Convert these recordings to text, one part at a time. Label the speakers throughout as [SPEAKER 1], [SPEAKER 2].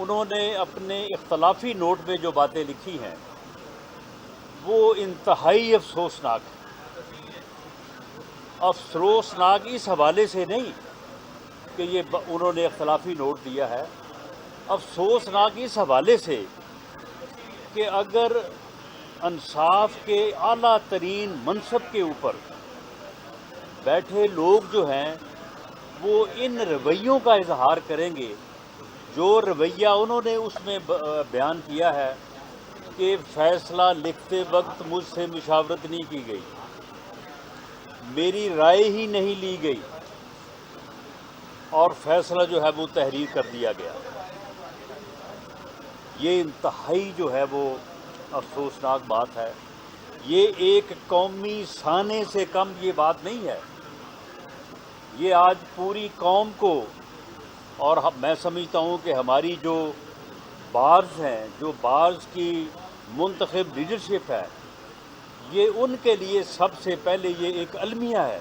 [SPEAKER 1] انہوں نے اپنے اختلافی نوٹ میں جو باتیں لکھی ہیں وہ انتہائی افسوسناک اس حوالے سے نہیں کہ یہ انہوں نے اختلافی نوٹ دیا ہے، افسوسناک اس حوالے سے کہ اگر انصاف کے اعلیٰ ترین منصب کے اوپر بیٹھے لوگ جو ہیں وہ ان رویوں کا اظہار کریں گے جو رویہ انہوں نے اس میں بیان کیا ہے کہ فیصلہ لکھتے وقت مجھ سے مشاورت نہیں کی گئی، میری رائے ہی نہیں لی گئی اور فیصلہ جو ہے وہ تحریر کر دیا گیا، یہ انتہائی جو ہے وہ افسوسناک بات ہے۔ یہ ایک قومی سانے سے کم یہ بات نہیں ہے، یہ آج پوری قوم کو، اور میں سمجھتا ہوں کہ ہماری جو بارز ہیں، جو بارز کی منتخب لیڈرشپ ہے، یہ ان کے لیے سب سے پہلے یہ ایک المیہ ہے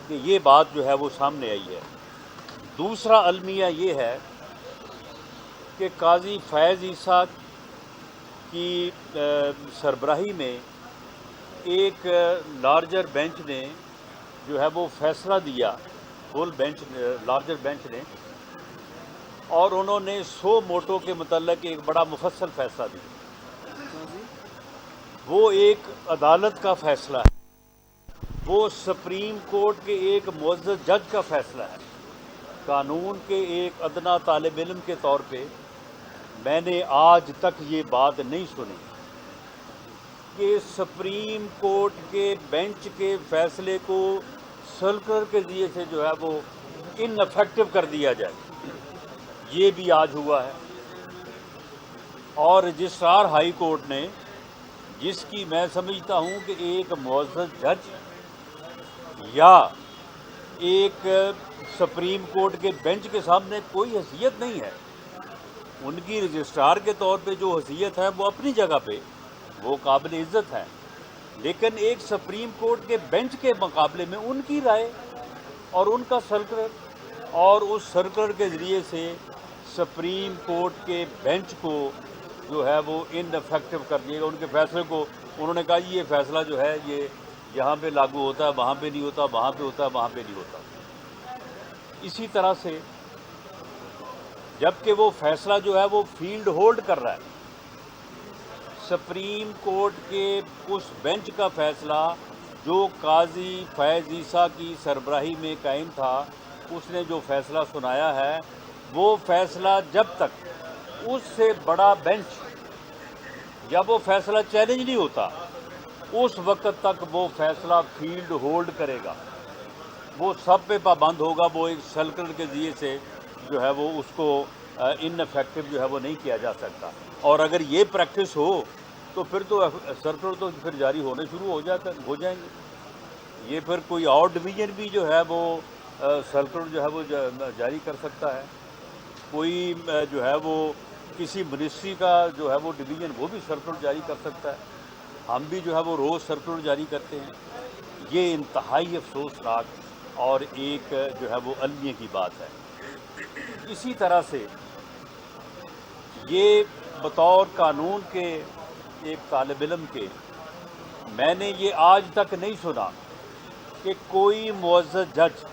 [SPEAKER 1] کہ یہ بات جو ہے وہ سامنے آئی ہے۔ دوسرا المیہ یہ ہے کہ قاضی فیض عیسیٰ کی سربراہی میں ایک لارجر بینچ نے جو ہے وہ فیصلہ دیا، فل بینچ، لارجر بینچ نے، اور انہوں نے 100 موٹو کے متعلق ایک بڑا مفصل فیصلہ دیا۔ وہ ایک عدالت کا فیصلہ ہے، وہ سپریم کورٹ کے ایک معزز جج کا فیصلہ ہے۔ قانون کے ایک ادنا طالب علم کے طور پہ میں نے آج تک یہ بات نہیں سنی کہ سپریم کورٹ کے بینچ کے فیصلے کو سرکلر کے ذریعے سے جو ہے وہ ان افیکٹو کر دیا جائے، یہ بھی آج ہوا ہے۔ اور رجسٹرار ہائی کورٹ نے، جس کی میں سمجھتا ہوں کہ ایک معزز جج یا ایک سپریم کورٹ کے بینچ کے سامنے کوئی حیثیت نہیں ہے، ان کی رجسٹرار کے طور پہ جو حیثیت ہے وہ اپنی جگہ پہ وہ قابل عزت ہے، لیکن ایک سپریم کورٹ کے بینچ کے مقابلے میں ان کی رائے اور ان کا سرکلر، اور اس سرکلر کے ذریعے سے سپریم کورٹ کے بینچ کو جو ہے وہ ان افیکٹو کر دیا گا، ان کے فیصلے کو انہوں نے کہا جی یہ فیصلہ جو ہے یہ یہاں پہ لاگو ہوتا ہے، وہاں پہ نہیں ہوتا، وہاں پہ ہوتا ہے، وہاں پہ نہیں ہوتا۔ اسی طرح سے جبکہ وہ فیصلہ جو ہے وہ فیلڈ ہولڈ کر رہا ہے، سپریم کورٹ کے اس بینچ کا فیصلہ جو قاضی فیض عیسیٰ کی سربراہی میں قائم تھا، اس نے جو فیصلہ سنایا ہے، وہ فیصلہ جب تک اس سے بڑا بینچ یا وہ فیصلہ چیلنج نہیں ہوتا، اس وقت تک وہ فیصلہ فیلڈ ہولڈ کرے گا، وہ سب پہ پابند ہوگا، وہ ایک سرکلر کے ذریعے سے جو ہے وہ اس کو ان افیکٹو جو ہے وہ نہیں کیا جا سکتا۔ اور اگر یہ پریکٹس ہو تو پھر تو سرکلر تو پھر جاری ہونے شروع ہو جائیں گے، یہ پھر کوئی اور ڈویژن بھی جو ہے وہ سرکلر جو ہے وہ جاری کر سکتا ہے، کوئی جو ہے وہ کسی منسٹری کا جو ہے وہ ڈویژن وہ بھی سرکلر جاری کر سکتا ہے، ہم بھی جو ہے وہ روز سرکلر جاری کرتے ہیں۔ یہ انتہائی افسوسناک اور ایک جو ہے وہ المیہ کی بات ہے۔ اسی طرح سے یہ بطور قانون کے ایک طالب علم کے میں نے یہ آج تک نہیں سنا کہ کوئی معزز جج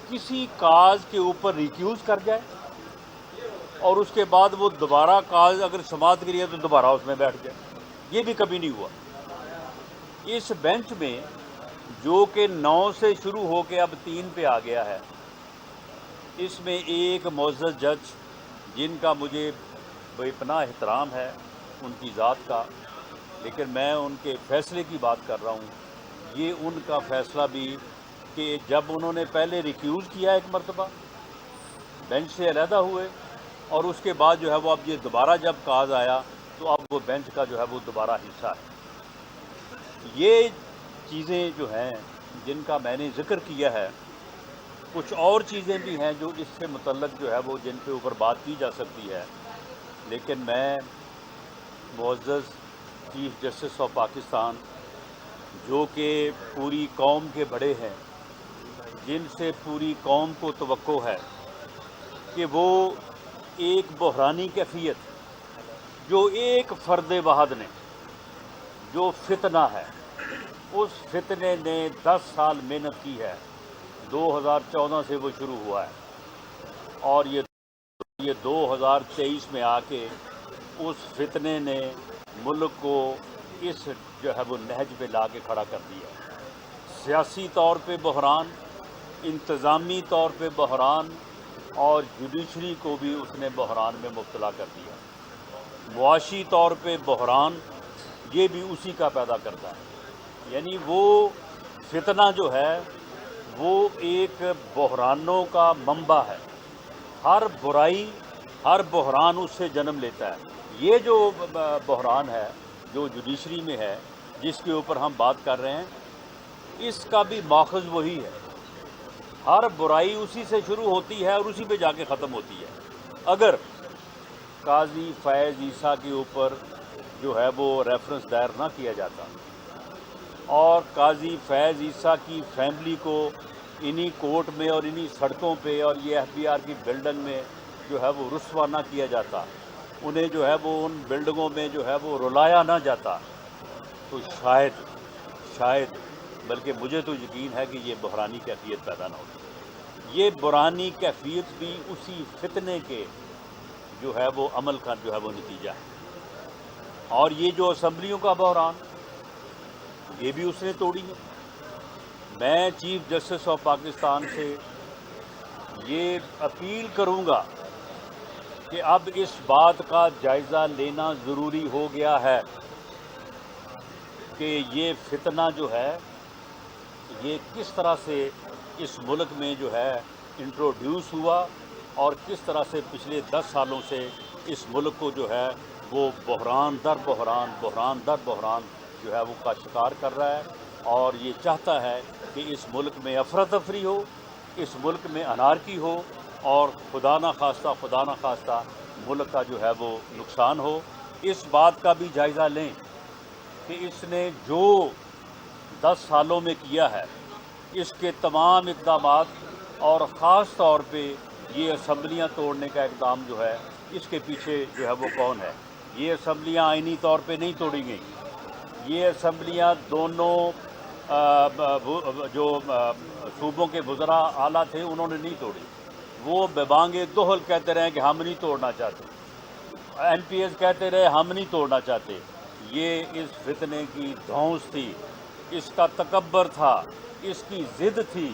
[SPEAKER 1] کسی کاز کے اوپر ریکیوز کر جائے اور اس کے بعد وہ دوبارہ کاز اگر سماعت کے لیے تو دوبارہ اس میں بیٹھ جائے، یہ بھی کبھی نہیں ہوا۔ اس بینچ میں جو کہ 9 سے شروع ہو کے اب 3 پہ آ گیا ہے، اس میں ایک معزز جج جن کا مجھے بے پناہ احترام ہے ان کی ذات کا، لیکن میں ان کے فیصلے کی بات کر رہا ہوں، یہ ان کا فیصلہ بھی کہ جب انہوں نے پہلے ریکیوز کیا ایک مرتبہ، بینچ سے علیحدہ ہوئے، اور اس کے بعد جو ہے وہ اب یہ دوبارہ جب کاز آیا تو اب وہ بینچ کا جو ہے وہ دوبارہ حصہ ہے۔ یہ چیزیں جو ہیں جن کا میں نے ذکر کیا ہے، کچھ اور چیزیں بھی ہیں جو اس سے متعلق جو ہے وہ جن کے اوپر بات کی جا سکتی ہے، لیکن میں معزز چیف جسٹس آف پاکستان جو کہ پوری قوم کے بڑے ہیں، جن سے پوری قوم کو توقع ہے کہ وہ ایک بحرانی کیفیت جو ایک فرد واحد نے جو فتنہ ہے، اس فتنے نے 10 سال محنت کی ہے، 2014 سے وہ شروع ہوا ہے، اور یہ 2023 میں آ کے اس فتنے نے ملک کو اس جو ہے وہ نہج پہ لا کے کھڑا کر دیا۔ سیاسی طور پہ بحران، انتظامی طور پہ بحران، اور جوڈیشری کو بھی اس نے بحران میں مبتلا کر دیا۔ معاشی طور پہ بحران یہ بھی اسی کا پیدا کرتا ہے، یعنی وہ فتنہ جو ہے وہ ایک بحرانوں کا منبع ہے۔ ہر برائی، ہر بحران اس سے جنم لیتا ہے۔ یہ جو بحران ہے جو جوڈیشری میں ہے، جس کے اوپر ہم بات کر رہے ہیں، اس کا بھی ماخذ وہی ہے۔ ہر برائی اسی سے شروع ہوتی ہے اور اسی پہ جا کے ختم ہوتی ہے۔ اگر قاضی فیض عیسیٰ کے اوپر جو ہے وہ ریفرنس دائر نہ کیا جاتا اور قاضی فیض عیسیٰ کی فیملی کو انہی کورٹ میں اور انہی سڑکوں پہ اور یہ FBI کی بلڈنگ میں جو ہے وہ رسوا نہ کیا جاتا، انہیں جو ہے وہ ان بلڈنگوں میں جو ہے وہ رلایا نہ جاتا، تو شاید بلکہ مجھے تو یقین ہے کہ یہ بحرانی کیفیت پیدا نہ ہوتی۔ یہ بحرانی کیفیت بھی اسی فتنے کے جو ہے وہ عمل کا جو ہے وہ نتیجہ ہے۔ اور یہ جو اسمبلیوں کا بحران، یہ بھی اس نے توڑی ہے۔ میں چیف جسٹس آف پاکستان سے یہ اپیل کروں گا کہ اب اس بات کا جائزہ لینا ضروری ہو گیا ہے کہ یہ فتنہ جو ہے یہ کس طرح سے اس ملک میں جو ہے انٹروڈیوس ہوا، اور کس طرح سے پچھلے 10 سالوں سے اس ملک کو جو ہے وہ بحران در بحران جو ہے وہ کا شکار کر رہا ہے، اور یہ چاہتا ہے کہ اس ملک میں افراتفری ہو، اس ملک میں انارکی ہو، اور خدا نہ خواستہ ملک کا جو ہے وہ نقصان ہو۔ اس بات کا بھی جائزہ لیں کہ اس نے جو 10 سالوں میں کیا ہے، اس کے تمام اقدامات، اور خاص طور پہ یہ اسمبلیاں توڑنے کا اقدام جو ہے، اس کے پیچھے جو ہے وہ کون ہے۔ یہ اسمبلیاں آئینی طور پہ نہیں توڑی گئیں، یہ اسمبلیاں دونوں جو صوبوں کے وزراء اعلیٰ تھے انہوں نے نہیں توڑی۔ وہ ببانگ دہل کہتے رہے کہ ہم نہیں توڑنا چاہتے، MPs کہتے رہے ہم نہیں توڑنا چاہتے۔ یہ اس فتنے کی دھونس تھی، اس کا تکبر تھا، اس کی ضد تھی،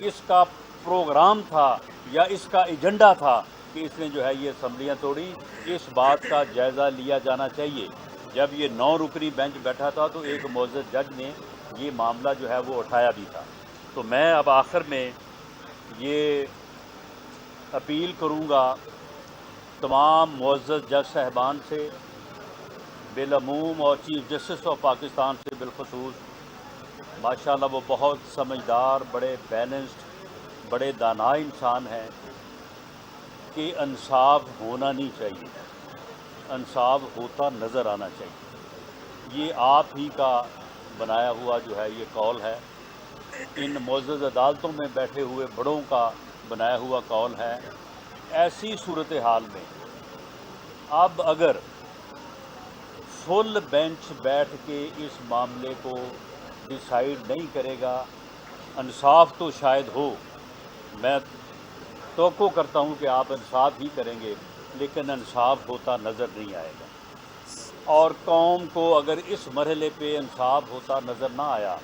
[SPEAKER 1] اس کا پروگرام تھا یا اس کا ایجنڈا تھا کہ اس نے جو ہے یہ اسمبلیاں توڑی۔ اس بات کا جائزہ لیا جانا چاہیے۔ جب یہ 9 رکنی بینچ بیٹھا تھا تو ایک معزز جج نے یہ معاملہ جو ہے وہ اٹھایا بھی تھا۔ تو میں اب آخر میں یہ اپیل کروں گا تمام معزز جج صاحبان سے بالعموم، اور چیف جسٹس آف پاکستان سے بالخصوص۔ ماشاءاللہ وہ بہت سمجھدار، بڑے بیلنسڈ، بڑے دانا انسان ہیں، کہ انصاف ہونا نہیں چاہیے، انصاف ہوتا نظر آنا چاہیے۔ یہ آپ ہی کا بنایا ہوا جو ہے یہ قول ہے، ان معزز عدالتوں میں بیٹھے ہوئے بڑوں کا بنایا ہوا قول ہے۔ ایسی صورتحال میں اب اگر فل بینچ بیٹھ کے اس معاملے کو ڈیسائیڈ نہیں کرے گا، انصاف تو شاید ہو، میں توقع کرتا ہوں کہ آپ انصاف ہی کریں گے، لیکن انصاف ہوتا نظر نہیں آئے گا۔ اور قوم کو اگر اس مرحلے پہ انصاف ہوتا نظر نہ آیا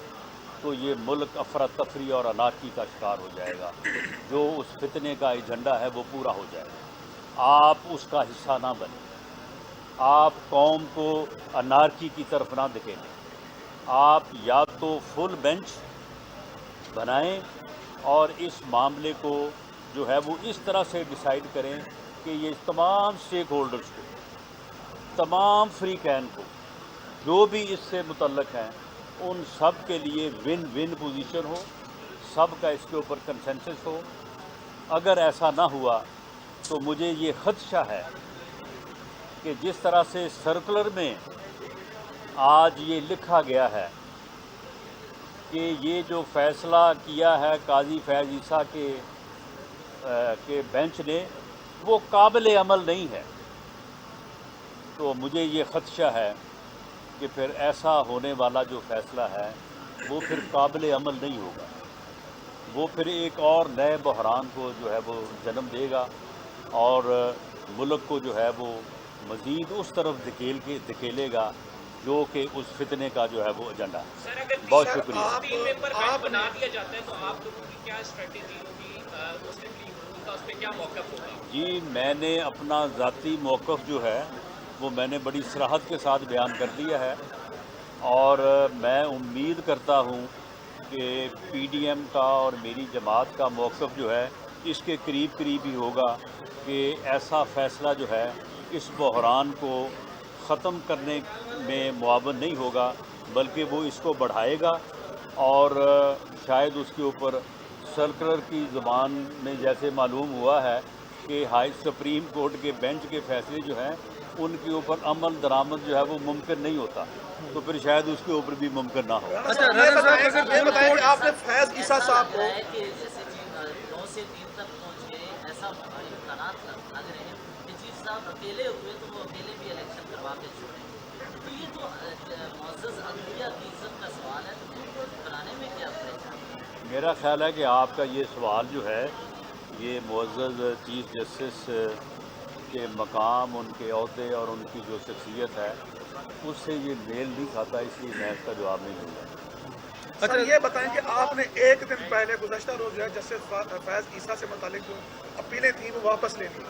[SPEAKER 1] تو یہ ملک افراتفری اور انارکی کا شکار ہو جائے گا۔ جو اس فتنے کا ایجنڈا ہے وہ پورا ہو جائے گا۔ آپ اس کا حصہ نہ بنیں، آپ قوم کو انارکی کی طرف نہ دھکیلیں۔ آپ یا تو فل بینچ بنائیں اور اس معاملے کو جو ہے وہ اس طرح سے ڈیسائیڈ کریں کہ یہ تمام سٹیک ہولڈرز کو، تمام فریقین کو، جو بھی اس سے متعلق ہیں، ان سب کے لیے ون ون پوزیشن ہو، سب کا اس کے اوپر کنسنسس ہو۔ اگر ایسا نہ ہوا تو مجھے یہ خدشہ ہے کہ جس طرح سے سرکولر میں آج یہ لکھا گیا ہے کہ یہ جو فیصلہ کیا ہے قاضی فیض عیسیٰ کے بینچ نے وہ قابل عمل نہیں ہے. تو مجھے یہ خدشہ ہے کہ پھر ایسا ہونے والا جو فیصلہ ہے وہ پھر قابل عمل نہیں ہوگا. وہ پھر ایک اور نئے بحران کو جو ہے وہ جنم دے گا اور ملک کو جو ہے وہ مزید اس طرف دھکیلے گا جو کہ اس فتنے کا جو ہے وہ ایجنڈا ہے.
[SPEAKER 2] سر اگر
[SPEAKER 1] بہت شکریہ.
[SPEAKER 2] تین ممبر بینچ بنا دیا جاتا ہے تو آپ لوگوں کی کیا اسٹریٹجی ہوگی؟ مسلم لیگ کا اس پہ کیا موقف ہوگا؟
[SPEAKER 1] جی میں نے اپنا ذاتی موقف جو ہے وہ میں نے بڑی صراحت کے ساتھ بیان کر دیا ہے اور میں امید کرتا ہوں کہ پی ڈی ایم کا اور میری جماعت کا موقف جو ہے اس کے قریب ہی ہوگا کہ ایسا فیصلہ جو ہے اس بحران کو ختم کرنے میں معاون نہیں ہوگا بلکہ وہ اس کو بڑھائے گا اور شاید اس کے اوپر سرکلر کی زبان میں جیسے معلوم ہوا ہے کہ سپریم کورٹ کے بینچ کے فیصلے جو ہیں ان کے اوپر عمل درآمد جو ہے وہ ممکن نہیں ہوتا تو پھر شاید اس کے اوپر بھی ممکن نہ ہو.
[SPEAKER 3] یہ بتائیں کہ آپ نے فیض عیسیٰ صاحب کو
[SPEAKER 4] جیسے 9 سے 3 تک پہنچے ایسا امکانات لگ رہے ہیں کہ چیف صاحب اکیلے ہوئے تو وہ اکیلے بھی الیکشن کروا کے چھوڑیں. تو یہ تو معزز عدلیہ کی عزت کا سوال ہے تو بنانے میں کیا پریشانی؟
[SPEAKER 1] میرا خیال ہے کہ آپ کا یہ سوال جو ہے یہ معزز چیف جسٹس کے مقام ان کے عہدے اور ان کی جو شخصیت ہے اس سے یہ میل نہیں کھاتا اس لیے میں اس کا جواب نہیں دوں گا.
[SPEAKER 3] سر یہ بتائیں کہ آپ نے ایک دن پہلے گزشتہ روز جو ہے جسٹس فیض عیسیٰ سے متعلق جو اپیلیں تھیں وہ واپس لے لی.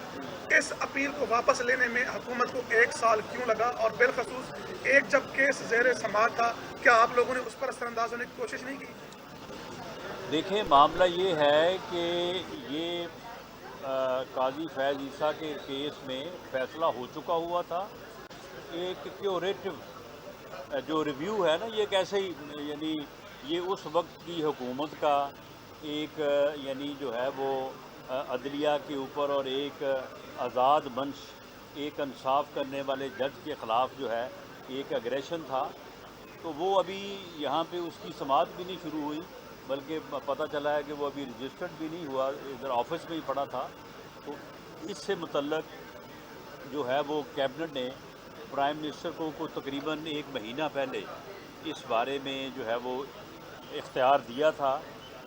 [SPEAKER 3] اس اپیل کو واپس لینے میں حکومت کو 1 سال کیوں لگا اور بالخصوص ایک جب کیس زیر سماعت تھا کیا آپ لوگوں نے اس پر اثر انداز ہونے کی کوشش نہیں کی؟
[SPEAKER 1] دیکھیں معاملہ یہ ہے کہ یہ قاضی فیض عیسیٰ کے کیس میں فیصلہ ہو چکا ہوا تھا. ایک کیوریٹو جو ریویو ہے نا یہ کیسے ہی یعنی یہ اس وقت کی حکومت کا ایک یعنی جو ہے وہ عدلیہ کے اوپر اور ایک آزاد منش ایک انصاف کرنے والے جج کے خلاف جو ہے ایک اگریشن تھا. تو وہ ابھی یہاں پہ اس کی سماعت بھی نہیں شروع ہوئی بلکہ پتہ چلا ہے کہ وہ ابھی رجسٹرڈ بھی نہیں ہوا ادھر آفس میں ہی پڑا تھا. تو اس سے متعلق جو ہے وہ کیبنٹ نے پرائم منسٹر کو تقریباً 1 مہینہ پہلے اس بارے میں جو ہے وہ اختیار دیا تھا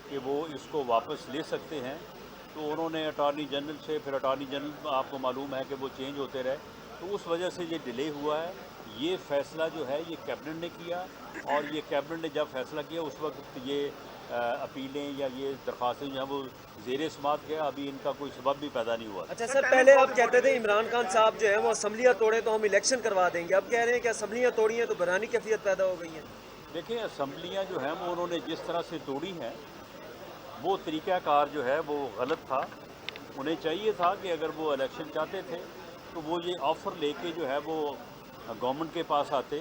[SPEAKER 1] کہ وہ اس کو واپس لے سکتے ہیں. تو انہوں نے اٹارنی جنرل سے پھر اٹارنی جنرل آپ کو معلوم ہے کہ وہ چینج ہوتے رہے تو اس وجہ سے یہ ڈیلے ہوا ہے. یہ فیصلہ جو ہے یہ کیبنٹ نے کیا اور یہ کیبنٹ نے جب فیصلہ کیا اس وقت یہ اپیلیں یا یہ درخواستیں جو ہیں وہ زیر سماعت گیا. ابھی ان کا کوئی سبب بھی پیدا نہیں ہوا.
[SPEAKER 5] اچھا سر پہلے آپ کہتے تھے عمران خان صاحب جو ہیں وہ اسمبلیاں توڑے تو ہم الیکشن کروا دیں گے. اب کہہ رہے ہیں کہ اسمبلیاں توڑی ہیں تو بحرانی کیفیت پیدا ہو گئی ہیں.
[SPEAKER 1] دیکھیں اسمبلیاں جو ہیں وہ انہوں نے جس طرح سے توڑی ہیں وہ طریقہ کار جو ہے وہ غلط تھا. انہیں چاہیے تھا کہ اگر وہ الیکشن چاہتے تھے تو وہ یہ آفر لے کے جو ہے وہ گورنمنٹ کے پاس آتے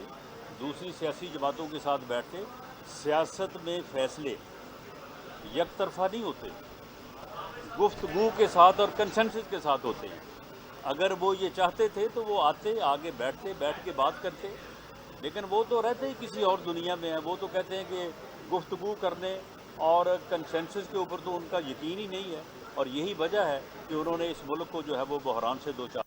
[SPEAKER 1] دوسری سیاسی جماعتوں کے ساتھ بیٹھتے. سیاست میں فیصلے یک طرفہ نہیں ہوتے گفتگو کے ساتھ اور کنسنسس کے ساتھ ہوتے ہیں. اگر وہ یہ چاہتے تھے تو وہ آتے آگے بیٹھ کے بات کرتے لیکن وہ تو رہتے ہی کسی اور دنیا میں ہیں. وہ تو کہتے ہیں کہ گفتگو کرنے اور کنسنسس کے اوپر تو ان کا یقین ہی نہیں ہے اور یہی وجہ ہے کہ انہوں نے اس ملک کو جو ہے وہ بحران سے دوچار